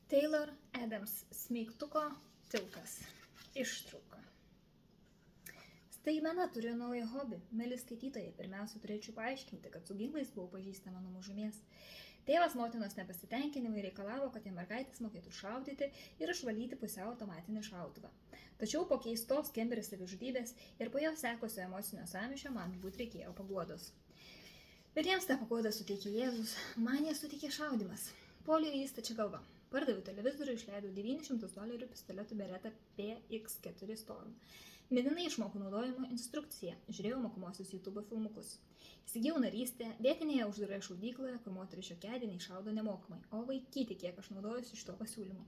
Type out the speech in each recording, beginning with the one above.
Taylor Adams smeigtuko tiltas. Ištrauka. Staigmena turiu naują hobį. Mėly skaitytojai, pirmiausia turėčiau paaiškinti, kad su ginklais buvau pažįstama nuo mažumės. Tėvas motinos nepasitenkinimai reikalavo, kad jie mergaitės mokėtų šaudyti ir išvalyti pusiau automatinį šautuvą. Tačiau po keistos Kemberis savižudybės ir po jo sekusio emocinio sąmyšio man būt reikėjo paguodos. Bet jiems tą paguodą suteikė Jėzus, man jie suteikė šaudimas. Polio jį stačia galva. Pardaviau televizorių, išleidau $900 pistoletų Beretta PX4 Storm. Mintinai išmokau naudojimo instrukciją, žiūrėjau mokomosius YouTube filmukus. Įsigijau narystę vietinėje uždaroje šaudykloje, kur moteris šiokiadieniai šaudo nemokamai, o vaikyti, kiek aš naudojusi iš to pasiūlymu.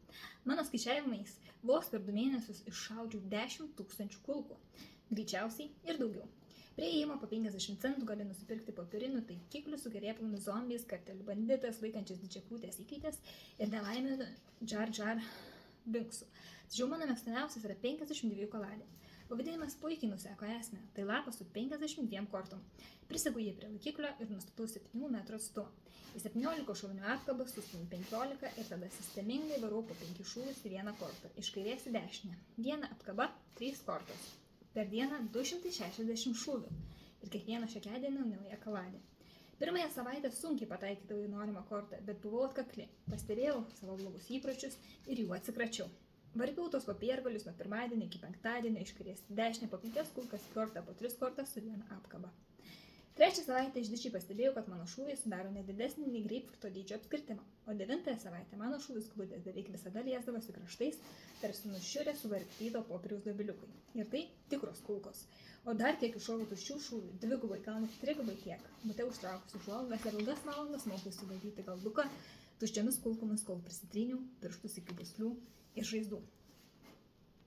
Mano skaičiavimais vos per 2 mėnesius iššaudžiau 10 000 kulkų, greičiausiai ir daugiau. Prie įėjimo po 50 centų gali nusipirkti popierinių taikiklių su gerėplomis zombiais, kartelių banditas, laikančias didžiakrūtės įkaites ir nelaimė Jar Jar Binksų. Tačiau mano mėgstamiausias yra 52 kaladė. Pavadinimas puikiai nuseko esmę, tai lapas su 52 kortom. Prisegu jį prie laikiklio ir nustatau 7 metrų atstumą. Į 17 šovinių apkabą sustumiu 15 ir tada sistemingai varau po 5 šūvius į vieną kortą, iš kairės į dešinę. Viena apkaba, 3 kortos. Per dieną 260 šūvių ir kiekvieną šiokiadienį nauja kaladė. Pirmąją savaitę sunkiai pataikydavau į norimą kortą, bet buvau atkakli. Pastebėjau savo blogus įpročius ir jų atsikračiau. Varpiau tos popiergalius nuo pirmadienio iki penktadienio, iš kairės į dešinę po 5 kulkas į kortą, po 3 kortas su viena apkaba. Trečią savaitę išdidžiai pastebėjau, kad mano šūviai sudaro nedidesnį nei greipfruto dydžio apskritimą, o 9 savaitę mano šūvis gludės beveik visada liesdavosi kraštais, tarsi nušiurę suvarpyto popieriaus dobiliukai. Ir tai tikros kulkos. O dar kiek iššoviau tuščių šūvių, 2, gal net 3 tiek. Bute užtraukusi užuolaidas ir ilgas valandas mokiausi valdyti galduką tuščiomis kulkomis, kol prisitryniau pirštus iki pūslių ir žaizdų.